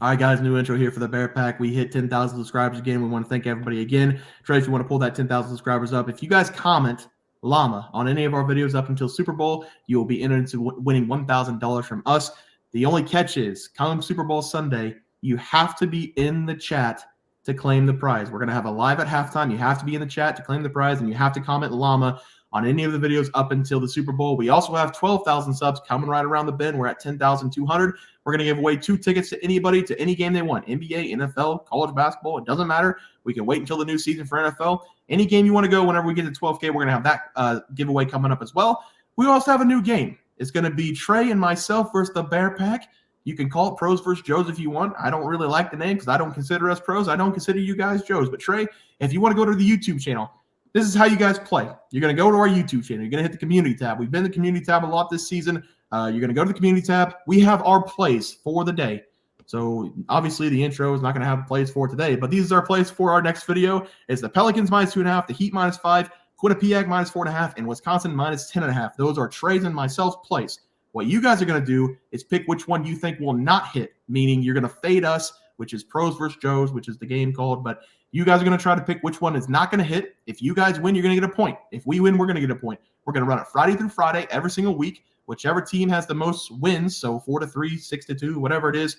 All right, guys, new intro here for the Bear Pack. We hit 10,000 subscribers again. We want to thank everybody again. Trey, if you want to pull that 10,000 subscribers up, if you guys comment llama on any of our videos up until Super Bowl, you will be entered into winning $1,000 from us. The only catch is, come Super Bowl Sunday, you have to be in the chat to claim the prize. We're going to have a live at halftime. You have to be in the chat to claim the prize, and you have to comment llama on any of the videos up until the Super Bowl. We also have 12,000 subs coming right around the bend. We're at 10,200. We're going to give away 2 tickets to anybody to any game they want. NBA, NFL, college basketball, it doesn't matter. We can wait until the new season for NFL. Any game you want to go, whenever we get to 12K, we're going to have that giveaway coming up as well. We also have a new game. It's going to be Trey and myself versus the Bear Pack. You can call it Pros versus Joes if you want. I don't really like the name because I don't consider us pros. I don't consider you guys Joes. But Trey, if you want to go to the YouTube channel, this is how you guys play. You're going to go to our YouTube channel. You're going to hit the community tab. We've been in the community tab a lot this season. You're going to go to the community tab. We have our plays for the day. So obviously the intro is not going to have plays for today, but these are our plays for our next video. It's the Pelicans -2.5, the Heat -5, Quinnipiac -4.5, and Wisconsin -10.5. Those are Trey's and myself's plays. What you guys are going to do is pick which one you think will not hit, meaning you're going to fade us, which is Pros versus Joes, which is the game called, but you guys are going to try to pick which one is not going to hit. If you guys win, you're going to get a point. If we win, we're going to get a point. We're going to run it Friday through Friday every single week. Whichever team has the most wins, so 4-3, 6-2, whatever it is,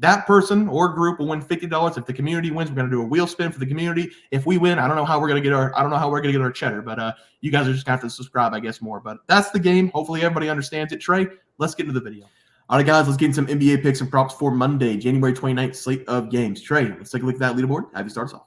that person or group will win $50. If the community wins, we're going to do a wheel spin for the community. If we win, I don't know how we're going to get our cheddar, but you guys are just going to have to subscribe, I guess, more. But that's the game. Hopefully everybody understands it. Trey, let's get into the video. All right, guys, let's get into some NBA picks and props for Monday, January 29th slate of games. Trey, let's take a look at that leaderboard. Have you start us off?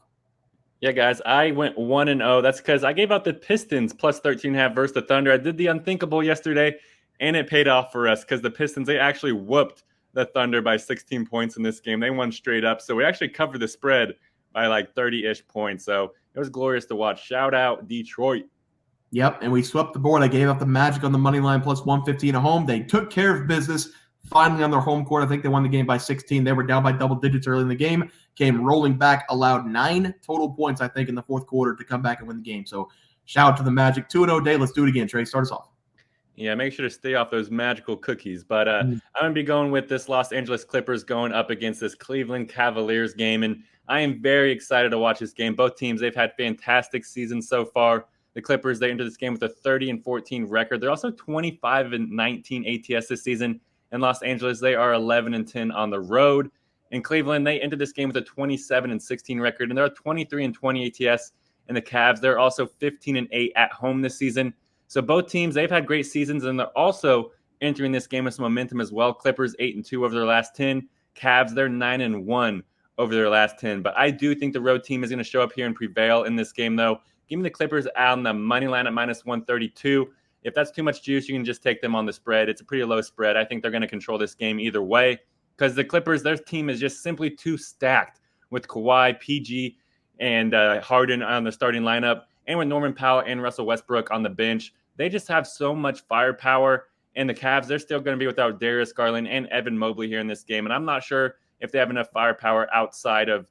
Yeah, guys, I went 1-0. That's because I gave out the Pistons +13.5 versus the Thunder. I did the unthinkable yesterday, and it paid off for us because the Pistons, they actually whooped the Thunder by 16 points in this game. They won straight up. So we actually covered the spread by like 30-ish points. So it was glorious to watch. Shout out Detroit. Yep, and we swept the board. I gave out the Magic on the money line +115 at home. They took care of business finally on their home court. I think they won the game by 16. They were down by double digits early in the game, came rolling back, allowed 9 total points, I think, in the fourth quarter to come back and win the game. So shout out to the Magic. 2-0 day. Let's do it again. Trey, start us off. Yeah, make sure to stay off those magical cookies. But I'm going to be going with this Los Angeles Clippers going up against this Cleveland Cavaliers game. And I am very excited to watch this game. Both teams, they've had fantastic seasons so far. The Clippers, they entered this game with a 30-14 record. They're also 25-19 ATS this season. In Los Angeles, they are 11-10 on the road. In Cleveland, they entered this game with a 27-16 record, and they're 23-20 ATS. And the Cavs, they're also 15-8 at home this season. So both teams, they've had great seasons, and they're also entering this game with some momentum as well. Clippers 8-2 over their last 10. Cavs, they're 9-1 over their last 10. But I do think the road team is going to show up here and prevail in this game, though. Give me the Clippers on the money line at -132. If that's too much juice, you can just take them on the spread. It's a pretty low spread. I think they're going to control this game either way because the Clippers, their team is just simply too stacked with Kawhi, PG, and Harden on the starting lineup, and with Norman Powell and Russell Westbrook on the bench. They just have so much firepower. And the Cavs, they're still going to be without Darius Garland and Evan Mobley here in this game. And I'm not sure if they have enough firepower outside of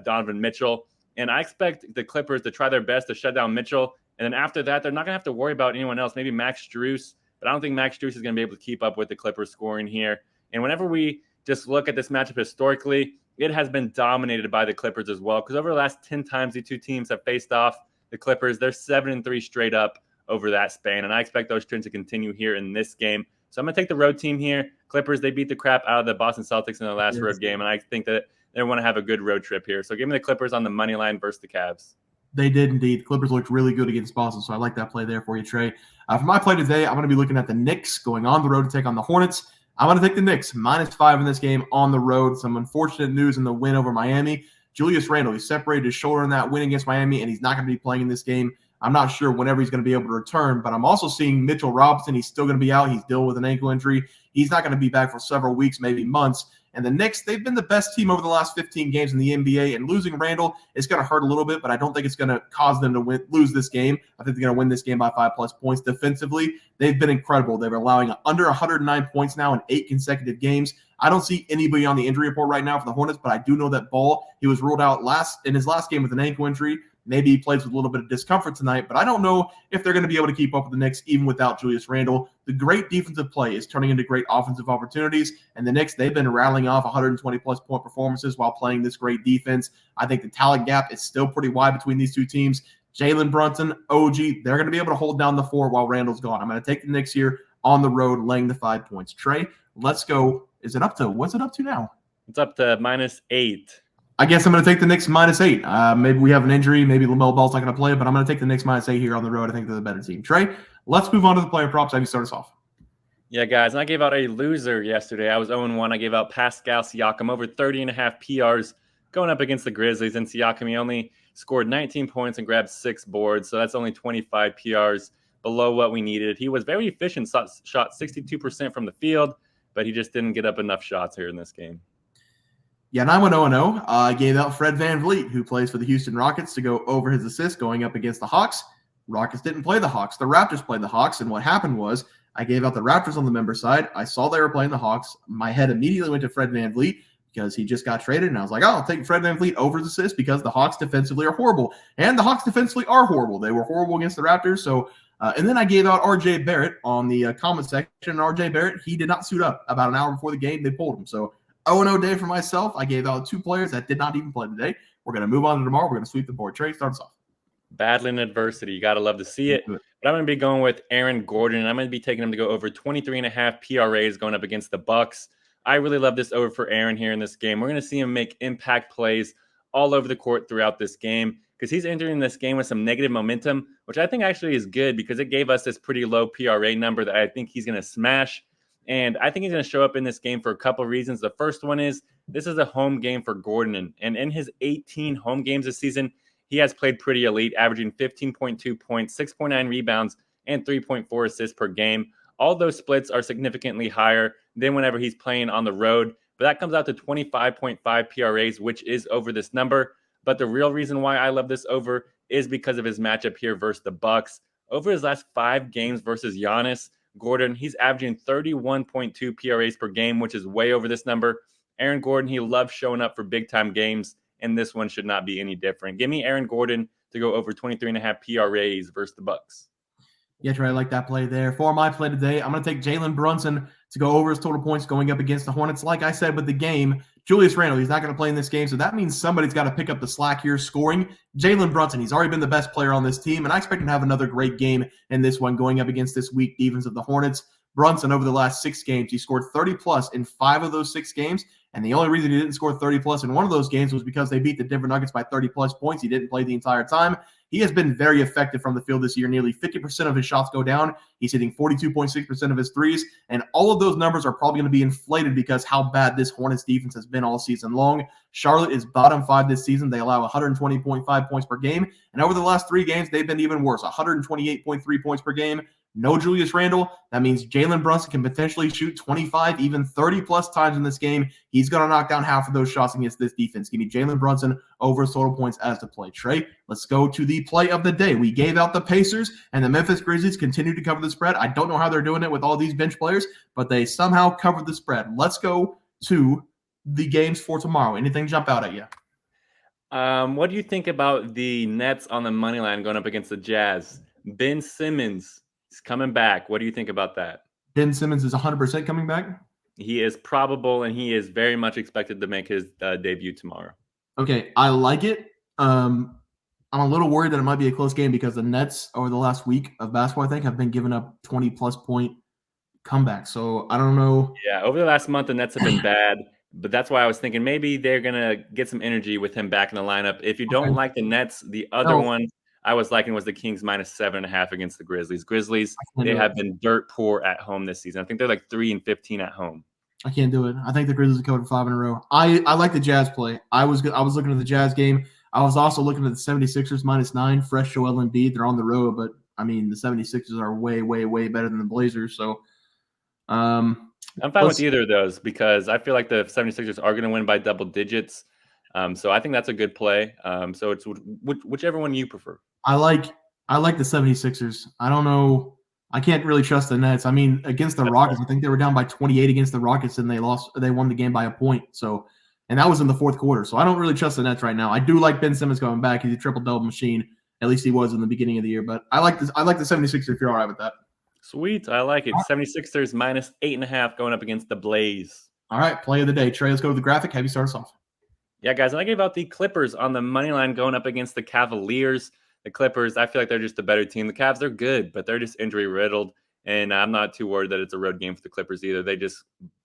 Donovan Mitchell. And I expect the Clippers to try their best to shut down Mitchell. And then after that, they're not going to have to worry about anyone else. Maybe Max Strus. But I don't think Max Strus is going to be able to keep up with the Clippers scoring here. And whenever we just look at this matchup historically, it has been dominated by the Clippers as well. Because over the last 10 times the two teams have faced off, the Clippers, they're 7-3 straight up over that span. And I expect those trends to continue here in this game. So I'm going to take the road team here. Clippers, they beat the crap out of the Boston Celtics in their last road game. And I think that they want to have a good road trip here. So give me the Clippers on the money line versus the Cavs. They did indeed. The Clippers looked really good against Boston, so I like that play there for you, Trey. For my play today, I'm going to be looking at the Knicks going on the road to take on the Hornets. I'm going to take the Knicks -5 in this game on the road. Some unfortunate news in the win over Miami. Julius Randle, he separated his shoulder in that win against Miami, and he's not going to be playing in this game. I'm not sure whenever he's going to be able to return, but I'm also seeing Mitchell Robinson. He's still going to be out. He's dealing with an ankle injury. He's not going to be back for several weeks, maybe months. And the Knicks, they've been the best team over the last 15 games in the NBA, and losing Randle is going to hurt a little bit, but I don't think it's going to cause them to lose this game. I think they're going to win this game by 5+ points. Defensively, they've been incredible. They're allowing under 109 points now in 8 consecutive games. I don't see anybody on the injury report right now for the Hornets, but I do know that Ball, he was ruled out in his last game with an ankle injury. Maybe he plays with a little bit of discomfort tonight, but I don't know if they're going to be able to keep up with the Knicks even without Julius Randle. The great defensive play is turning into great offensive opportunities, and the Knicks, they've been rattling off 120-plus point performances while playing this great defense. I think the talent gap is still pretty wide between these two teams. Jalen Brunson, OG, they're going to be able to hold down the fort while Randle's gone. I'm going to take the Knicks here on the road, laying the 5 points. Trey, let's go. What's it up to now? It's up to -8. I guess I'm going to take the Knicks -8. Maybe we have an injury. Maybe LaMelo Ball's not going to play, but I'm going to take the Knicks -8 here on the road. I think they're the better team. Trey, let's move on to the player props. Have you start us off? Yeah, guys, and I gave out a loser yesterday. I was 0-1. I gave out Pascal Siakam over 30.5 PRs going up against the Grizzlies. And Siakam, he only scored 19 points and grabbed 6 boards. So that's only 25 PRs below what we needed. He was very efficient, shot 62% from the field, but he just didn't get up enough shots here in this game. Yeah, and I went 0-0. I gave out Fred VanVleet, who plays for the Houston Rockets, to go over his assist going up against the Hawks. Rockets didn't play the Hawks. The Raptors played the Hawks, and what happened was I gave out the Raptors on the member side. I saw they were playing the Hawks. My head immediately went to Fred VanVleet because he just got traded, and I was like, oh, I'll take Fred VanVleet over his assist because the Hawks defensively are horrible. And the Hawks defensively are horrible. They were horrible against the Raptors, so and then I gave out R.J. Barrett on the comment section. And R.J. Barrett, he did not suit up. About an hour before the game, they pulled him. So 0-0 day for myself. I gave out 2 players that did not even play today. We're going to move on to tomorrow. We're going to sweep the board. Trey, starts off. Battling adversity. You got to love to see it. But I'm going to be going with Aaron Gordon, and I'm going to be taking him to go over 23.5 PRAs going up against the Bucks. I really love this over for Aaron here in this game. We're going to see him make impact plays all over the court throughout this game because he's entering this game with some negative momentum, which I think actually is good because it gave us this pretty low PRA number that I think he's going to smash. And I think he's going to show up in this game for a couple of reasons. The first one is this is a home game for Gordon. And in his 18 home games this season, he has played pretty elite, averaging 15.2 points, 6.9 rebounds, and 3.4 assists per game. All those splits are significantly higher than whenever he's playing on the road. But that comes out to 25.5 PRAs, which is over this number. But the real reason why I love this over is because of his matchup here versus the Bucks. Over his last 5 games versus Giannis, Gordon, he's averaging 31.2 PRAs per game, which is way over this number. Aaron Gordon, he loves showing up for big-time games, and this one should not be any different. Give me Aaron Gordon to go over 23.5 PRAs versus the Bucks. Yeah, Trey, I like that play there. For my play today, I'm going to take Jalen Brunson to go over his total points going up against the Hornets. Like I said with the game, Julius Randle, he's not going to play in this game, so that means somebody's got to pick up the slack here scoring. Jalen Brunson, he's already been the best player on this team, and I expect him to have another great game in this one going up against this weak defense of the Hornets. Brunson, over the last 6 games, he scored 30-plus in 5 of those 6 games, and the only reason he didn't score 30-plus in one of those games was because they beat the Denver Nuggets by 30-plus points. He didn't play the entire time. He has been very effective from the field this year. Nearly 50% of his shots go down. He's hitting 42.6% of his threes, and all of those numbers are probably going to be inflated because how bad this Hornets defense has been all season long. Charlotte is bottom 5 this season. They allow 120.5 points per game, and over the last 3 games, they've been even worse, 128.3 points per game. No Julius Randle. That means Jalen Brunson can potentially shoot 25, even 30-plus times in this game. He's going to knock down half of those shots against this defense. Give me Jalen Brunson over his total points as the play. Trey, let's go to the play of the day. We gave out the Pacers, and the Memphis Grizzlies continue to cover the spread. I don't know how they're doing it with all these bench players, but they somehow covered the spread. Let's go to the games for tomorrow. Anything jump out at you? What do you think about the Nets on the money line going up against the Jazz? Ben Simmons is coming back. What do you think about that? Ben Simmons is 100% coming back? He is probable, and he is very much expected to make his debut tomorrow. Okay, I like it. I'm a little worried that it might be a close game because the Nets over the last week of basketball, I think, have been giving up 20-plus point comebacks. So I don't know. Yeah, over the last month, the Nets have been bad. But that's why I was thinking maybe they're going to get some energy with him back in the lineup. If you don't like the Nets, the other one I was liking was the Kings -7.5 against the Grizzlies. Grizzlies, they have been dirt poor at home this season. I think they're like 3-15 at home. I can't do it. I think the Grizzlies have covered 5 in a row. I like the Jazz play. I was looking at the Jazz game. I was also looking at the 76ers -9. Fresh Joel Embiid. They're on the road, but I mean the 76ers are way, way, way better than the Blazers. So I'm fine with either of those because I feel like the 76ers are going to win by double digits. So I think that's a good play. So it's whichever one you prefer. I like the 76ers. I don't know. I can't really trust the Nets. I mean, against the Rockets, I think they were down by 28 against the Rockets, and they won the game by a point. So, and that was in the fourth quarter. So I don't really trust the Nets right now. I do like Ben Simmons coming back. He's a triple-double machine. At least he was in the beginning of the year. But I like this. I like the 76ers if you're all right with that. Sweet. I like it. 76ers minus 8.5 going up against the Blaze. All right, play of the day. Trey, let's go to the graphic. Have you start us off? Yeah, guys, I gave out the Clippers on the money line going up against the Cavaliers. The Clippers, I feel like they're just a better team. The Cavs are good, but they're just injury-riddled, and I'm not too worried that it's a road game for the Clippers either. They just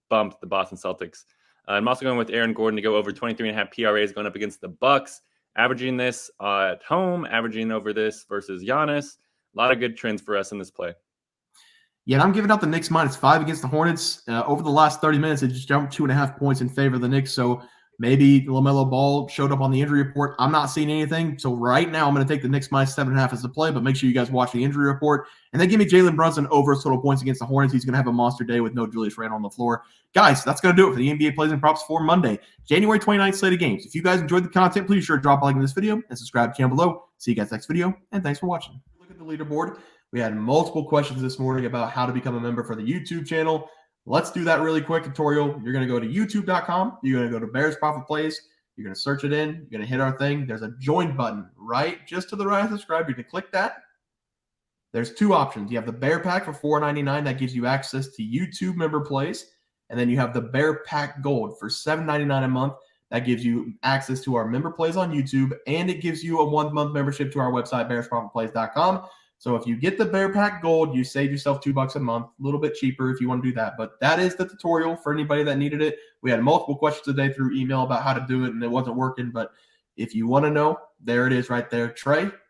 bumped the Boston Celtics. I'm also going with Aaron Gordon to go over 23.5 PRAs going up against the Bucks, averaging this at home, averaging over this versus Giannis. A lot of good trends for us in this play. Yeah, and I'm giving out the Knicks -5 against the Hornets. Over the last 30 minutes, it just jumped 2.5 points in favor of the Knicks. So maybe LaMelo Ball showed up on the injury report. I'm not seeing anything. So right now, I'm going to take the Knicks -7.5 as the play, but make sure you guys watch the injury report. And then give me Jalen Brunson over total points against the Hornets. He's going to have a monster day with no Julius Randle on the floor. Guys, that's going to do it for the NBA Plays and Props for Monday, January 29th slate of games. If you guys enjoyed the content, please be sure to drop a like in this video and subscribe down below. See you guys next video, and thanks for watching. Look at the leaderboard. We had multiple questions this morning about how to become a member for the YouTube channel. Let's do that really quick tutorial. You're going to go to youtube.com. You're going to go to Bears Profit Plays. You're going to search it in. You're going to hit our thing. There's a join button right just to the right of subscribe. You can click that. There's two options. You have the Bear Pack for $4.99. That gives you access to YouTube member plays. And then you have the Bear Pack Gold for $7.99 a month. That gives you access to our member plays on YouTube. And it gives you a 1-month membership to our website, bearsprofitplays.com. So if you get the Bear Pack Gold, you save yourself $2 a month, a little bit cheaper if you want to do that. But that is the tutorial for anybody that needed it. We had multiple questions today through email about how to do it, and it wasn't working. But if you want to know, there it is right there. Trey,